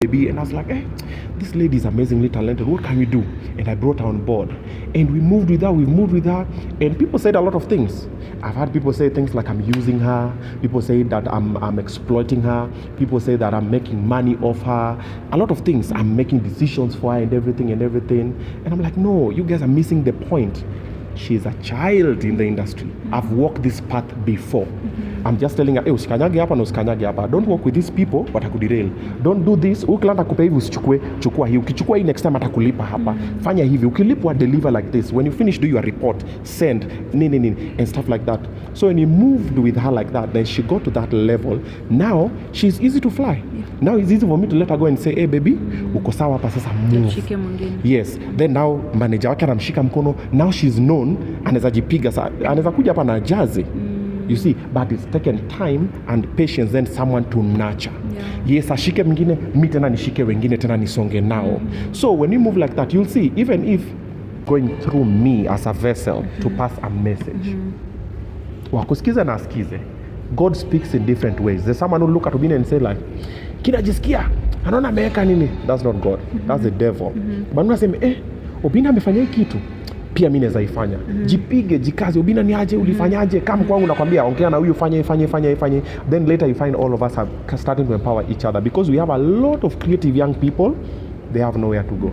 Bebi, and I was like, this lady is amazingly talented. What can we do? And I brought her on board, and we moved with her, and people said a lot of things. I've had people say things like I'm using her. People say that I'm exploiting her. People say that I'm making money off her. A lot of things. I'm making decisions for her and everything. And I'm like, no, you guys are missing the point. She's a child in the industry. I've walked this path before. I'm just telling her, usikanyage hapa na usikanyage hapa. Don't work with these people, watakudirel. Don't do this. Ukilanda kupe hivi usichukue, chukua hii. Ukichukua hii next time atakulipa hapa. Fanya hivi. Ukilipwa deliver like this. When you finish, do your report, send, nini, and stuff like that. So when you moved with her like that, then she got to that level. Now, she's easy to fly. Now it's easy for me to let her go and say, hey baby, uko sawa hapa sasa move. Yes. Then now, manager wake anamshika mkono. Now she's known, anaweza jipiga, anaweza kuja hapa na jazi. You see, but it's taken time and patience then someone to nurture. Yes, ashike mwingine, mi tena nishike wengine tena nisonge nao. So when you move like that, you'll see, even if going through me as a vessel to pass a message, wakusikize na asikize. God speaks in different ways. There's someone who look at Obina and say like, kinajisikia, anaona ameweka nini? That's not God. That's the devil. But unasema, Obina amefanya hii kitu. Pia mimi naweza ifanya. Jipige, jikaze. Obina ni aje, ulifanyaje? Kama kwangu nakwambia ongea na huyu fanye. Then later you find all of us are starting to empower each other because we have a lot of creative young people. They have nowhere to go.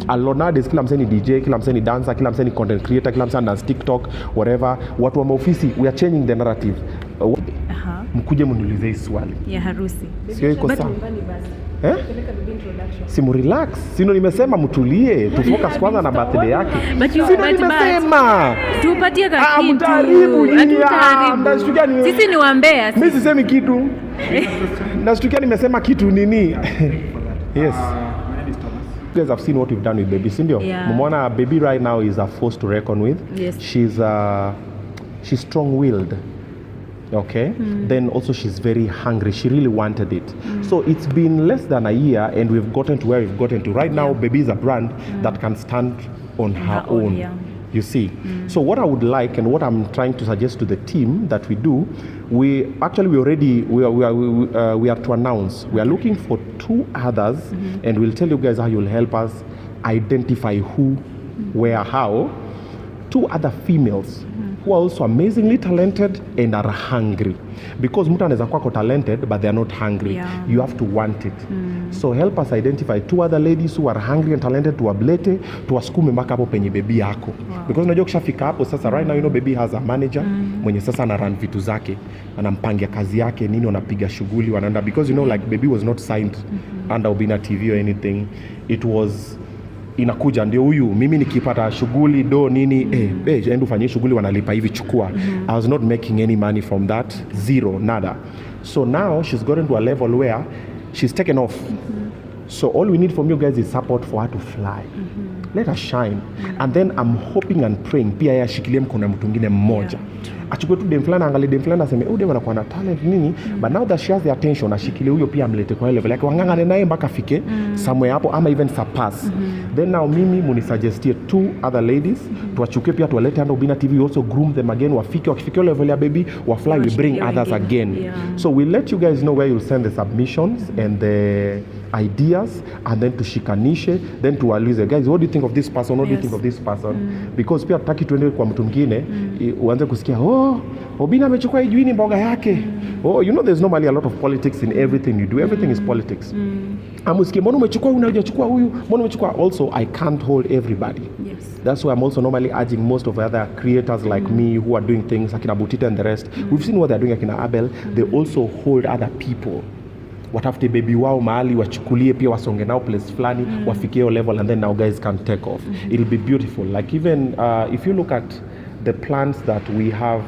A lot nowadays, kila mseni DJ, kila mseni dancer, kila mseni content creator, kila mseni dance TikTok, whatever. Watu wa maofisi, we are changing the narrative. Mkuje mniulize hii swali. Ya harusi. Sio iko sawa. Simu relax. Sino nimesema mtulie. Tufocus kwanza na birthday yake. Sino nimesema. Tupatie kitu. Mtaribu. Sisi ni wambea. Mimi sisemi kitu. Nashtukia nimesema kitu nini? Yes. You guys have seen what we've done with Bebi, sindio? Mumona Bebi right now is a force to reckon with. Yes. She's strong-willed. Okay. Then also she's very hungry. She really wanted it. So it's been less than a year and we've gotten to where we've gotten to. Right now, Bebi is a brand that can stand on her own. You see. So what I would like and what I'm trying to suggest to the team that we do, we are to announce. We are looking for 2 others and we'll tell you guys how you'll help us identify who, where, how. 2 other females who are also amazingly talented and are hungry. Because mtu anaweza kuwa talented but they are not hungry. You have to want it. So help us identify 2 other ladies who are hungry and talented, tuwablete, tuwasukume mpaka hapo penye Bebi yako. Because unajua kushafika hapo sasa, right now you know Bebi has a manager mwenye sasa ana run vitu zake, anampangia kazi yake nini, wanapiga shughuli wanaenda, because you know like Bebi was not signed under Obina TV or anything. It was inakuja ndio huyu mimi nikipata shughuli do nini enda ufanye shughuli wanalipa hivi chukua. I was not making any money from that, zero, nada. So now she's gotten to a level where she's taken off. So all we need from you guys is support for her to fly. Let her shine. And then I'm hoping and praying pia yeye ashikilie mkono mtu mwingine mmoja. Achukue tu dem fulani, angalie dem fulani aseme dem anakuwa na talent nini, but now that she has the attention, ashikilie huyo pia amlete kwa level yake, wangangane naye mpaka afike somewhere hapo ama even surpass. Then now mimi munisuggestie 2 other ladies, tuwachukue pia tuwalete under Obina TV, we also groom them again, wakifikia level ya Bebi, wafly, we bring others again. So we'll let you guys know where you'll send the submissions and the ideas, and then tushikanishe, then tuwalize guys, what do you think of this person, what do you think of this person? Because pia tutaki tuende kwa mtu mwingine uanze kusikia Obina amechukua hijuini mboga yake. You know there's normally a lot of politics in everything you do. Everything is politics. Amusikie mbona umechukua huyu na hujachukua huyu, mbona umechukua. Also I can't hold everybody. That's why I'm also normally urging most of the other creators like me who are doing things, akina Butita and the rest. We've seen what they're doing, akina Abel. They also hold other people. Watafute Bebi wao mahali, wachukulie pia wasonge nao place fulani, wafikie level, and then now guys can take off. It'll be beautiful. Like even if you look at the plans that we have,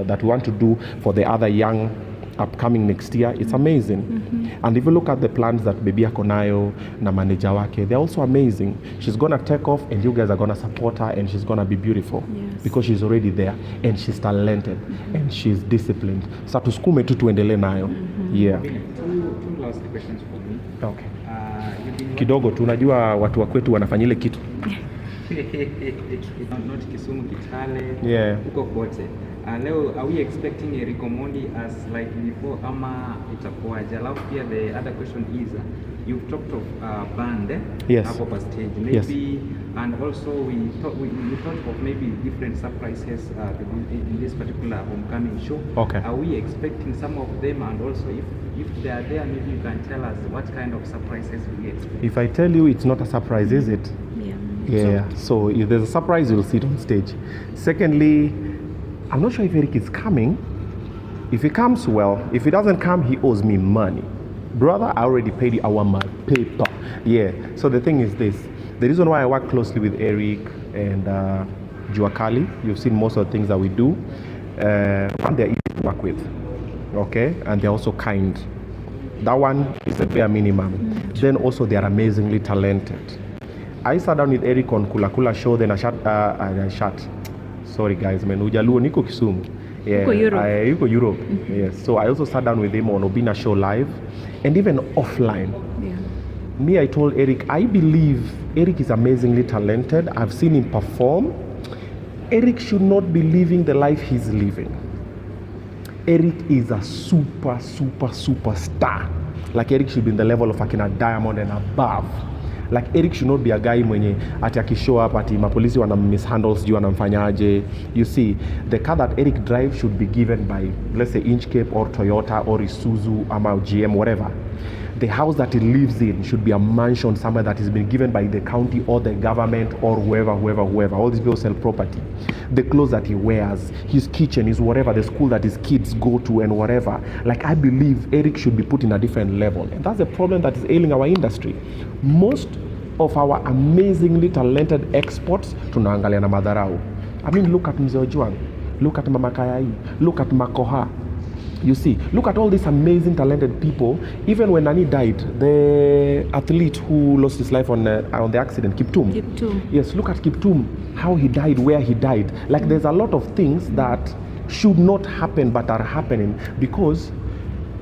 that we want to do for the other young upcoming next year, it's amazing. And if you look at the plans that Bebi yako nayo na manager wake, they're also amazing. She's gonna take off and you guys are gonna support her, and she's gonna be beautiful because she's already there and she's talented and she's disciplined. Sasa tusukume tu tuendelee nayo. Two last questions for me. Okay. Kidogo tu, unajua watu wa kwetu wanafanya ile kitu. Not Kisumu, Kitale, huko kote. Leo, are we expecting a Rikomondi as like before ama itakuwaje? Alafu pia the other question is, you've talked of band Yes. up on stage, maybe, Yes. and also we thought of maybe different surprises in this particular homecoming show. Okay. Are we expecting some of them, and also if they are there, maybe you can tell us what kind of surprises we expect? If I tell you it's not a surprise, is it? Yeah. Yeah. So if there's a surprise, you'll see it on stage. Secondly, I'm not sure if Eric is coming. If he comes, well. If he doesn't come, he owes me money. Brother, I already paid you our my paper. Yeah. So the thing is this. The reason why I work closely with Eric and Juakali, you've seen most of the things that we do. One, they're easy to work with. Okay? And they're also kind. That one is the bare minimum. Then also they're amazingly talented. I sat down with Eric on Kula Kula show, then I shut. Sorry guys, man. Ujaluo niko Kisumu. Yeah, Yuko Europe. Yes. So I also sat down with him on Obina show live and even offline. Yeah. Me, I told Eric, I believe Eric is amazingly talented. I've seen him perform. Eric should not be living the life he's living. Eric is a superstar. Like Eric should be in the level of Akina Diamond and above. Like Eric should not be a guy mwenye ati akishow up ati mapolisi wana mishandles juu anamfanyaje. You see, the car that Eric drives should be given by, let's say, Inchcape or Toyota or Isuzu ama GM, whatever. The house that he lives in should be a mansion somewhere that has been given by the county or the government or whoever. All these people sell property. The clothes that he wears, his kitchen, his whatever, the school that his kids go to and whatever. Like, I believe Eric should be put in a different level. And that's the problem that is ailing our industry. Most of our amazingly talented exports tunaangalia na madharau. I mean, look at Mzee Ojwang, look at Mama Kayai, look at Makoha. You see, look at all these amazing talented people. Even when Nani died, the athlete who lost his life on the accident, Kiptum. Yes, look at Kiptum, how he died, where he died. Like, there's a lot of things that should not happen but are happening because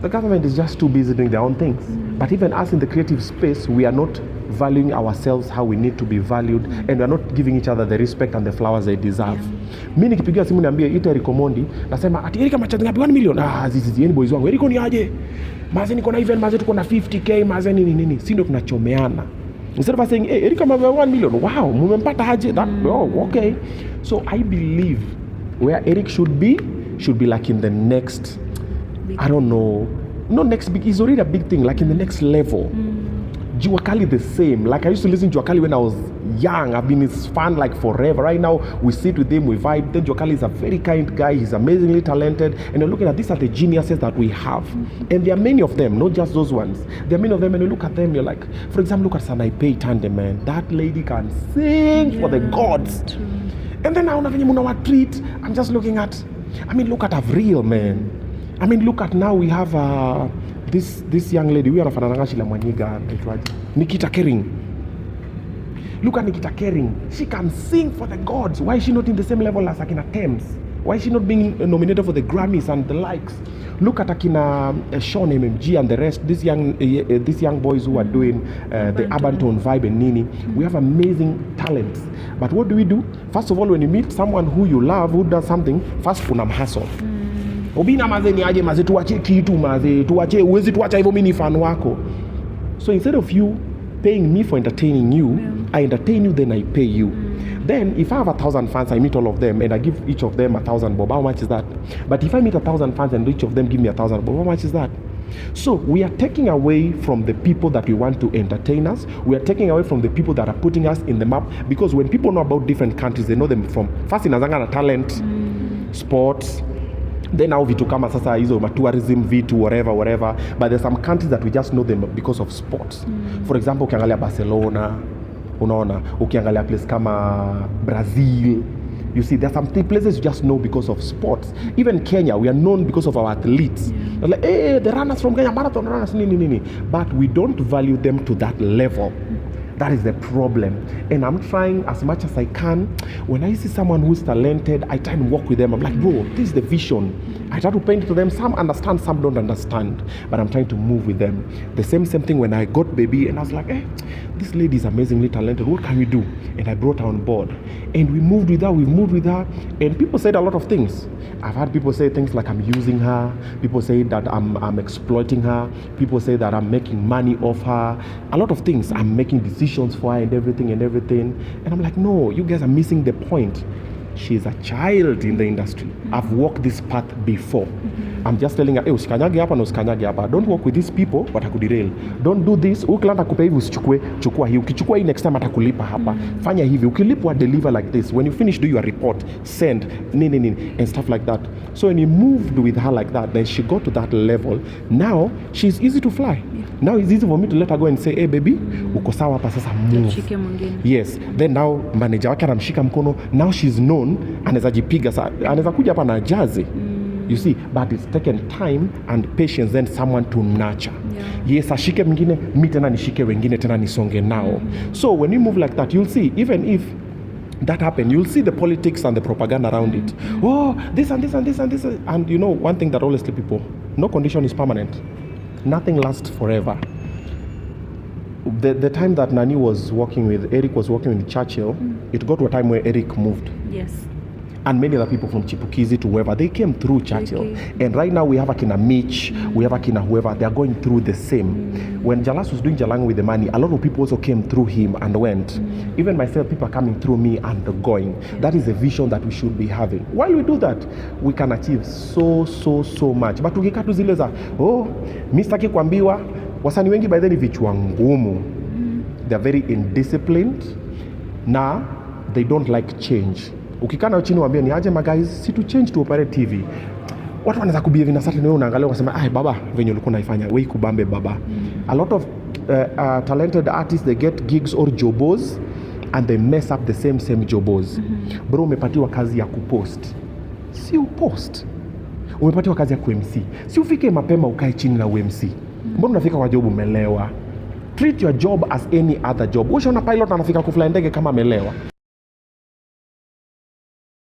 the government is just too busy doing their own things. But even us in the creative space, we are not valuing ourselves how we need to be valued, and we are not giving each other the respect and the flowers they deserve. Mimi nikipigia simu niambie ita Rikomondi, nasema ati Erika machanzi ngapi 1 million. Zizi yeni boys wangu. Eriko ni aje? Maze niko na event, maze tuko na 50k, maze nini. Si ndio tunachomeana. Instead of saying, hey, Erika mave 1 million. Wow, mumempata aje? That, oh, okay. So I believe where Eric should be like in the next, I don't know, not next big, it's already a big thing, like in the next level. Juakali the same. Like, I used to listen to Juakali when I was young. I've been his fan like forever. Right now, we sit with him, we vibe. Then Juakali is a very kind guy. He's amazingly talented. And you're looking at these are the geniuses that we have. And there are many of them, not just those ones. There are many of them, and you look at them, you're like, for example, look at Sanaipei Tande, man. That lady can sing for the gods. True. And then now, treat. I'm just looking at, I mean, look at Avril, man. I mean, look at now we have this young lady, we are Shila Mwanyiga, Nikita Kering. Look at Nikita Kering. She can sing for the gods. Why is she not in the same level as Akina Thames? Why is she not being nominated for the Grammys and the likes? Look at Akina Sean MMG and the rest. These young boys who are doing the urban tone vibe and Nini. We have amazing talents. But what do? First of all, when you meet someone who you love, who does something, first unamhustle. Obina maze ni aje maze tuache kitu maze tuache uwezi tuacha hivyo mimi ni fan wako. So instead of you paying me for entertaining you, I entertain you, then I pay you. Then if I have 1,000 fans, I meet all of them and I give each of them 1,000 bob. How much is that? But if I meet 1,000 fans and each of them give me 1,000 bob, how much is that? So we are taking away from the people that we want to entertain us. We are taking away from the people that are putting us in the map, because when people know about different countries, they know them from first inazanga na talent, sports. Then now vitu kama sasa hizo tourism vitu whatever, but there's some countries that we just know them because of sports. For example, ukiangalia Barcelona, unaona, ukiangalia place kama Brazil, you see there's some places you just know because of sports. Even Kenya, we are known because of our athletes. Like, hey, the runners from Kenya, marathon runners, nini. But we don't value them to that level. That is the problem. And I'm trying as much as I can. When I see someone who's talented, I try and work with them. I'm like, bro, this is the vision. I try to paint it to them. Some understand, some don't understand. But I'm trying to move with them. The same thing when I got Bebi, and I was like, this lady is amazingly talented. What can we do? And I brought her on board. And we moved with her. And people said a lot of things. I've had people say things like I'm using her. People say that I'm exploiting her. People say that I'm making money off her. A lot of things. I'm making decisions for her and everything. And I'm like, no, you guys are missing the point. She's a child in the industry. I've walked this path before. I'm just telling her, hey, usikanyage hapa na usikanyage hapa. Don't work with these people, watakuderail. Don't do this. Ukilanda kupe hivi usichukue, chukua hii. Ukichukua hii next time atakulipa hapa. Fanya hivi. Ukilipwa deliver like this. When you finish, do your report. Send. Nini. And stuff like that. So when you moved with her like that, then she got to that level. Now, she's easy to fly. Now it's easy for me to let her go and say, hey baby, uko sawa hapa sasa move. Yes. Then now manager wake anamshika mkono. Now she's known. Anaweza jipiga anaweza kuja hapa na jaze. You see, but it's taken time and patience then someone to nurture. Yes, ashike mwingine, mi tena nishike wengine tena nisonge nao. So when you move like that, you'll see, even if that happened, you'll see the politics and the propaganda around it. Oh, this and this and this and this. And you know, one thing that always tell people, no condition is permanent. Nothing lasts forever. The time that Nani was working with, Eric was working with Churchill, it got to a time where Eric moved. Yes. And many other people from Chipukizi to whoever, they came through Churchill. And right now we have Akina Mitch, we have Akina whoever, they are going through the same. When Jalas was doing Jalang with the money, a lot of people also came through him and went. Even myself, people are coming through me and going. That is the vision that we should be having. While we do that, we can achieve so much. But tukika tu zile za, mi sitaki kuambiwa, wasanii wengi by then vichwa ngumu. They are very indisciplined. Na they don't like change. Ukikana chini waambia ni aje guys, si to change to operate TV. Watu wanaweza kubehave na certain way, unaangalia unasema baba venye ulikuwa unaifanya wewe kubambe baba. A lot of talented artists, they get gigs or jobos and they mess up the same jobos. Bro, umepatiwa kazi ya kupost, si upost. Umepatiwa kazi ya kuMC, si ufike mapema ukae chini na uMC. Mbona unafika kwa job umelewa? Treat your job as any other job. Ushaona pilot anafika kufly ndege kama amelewa.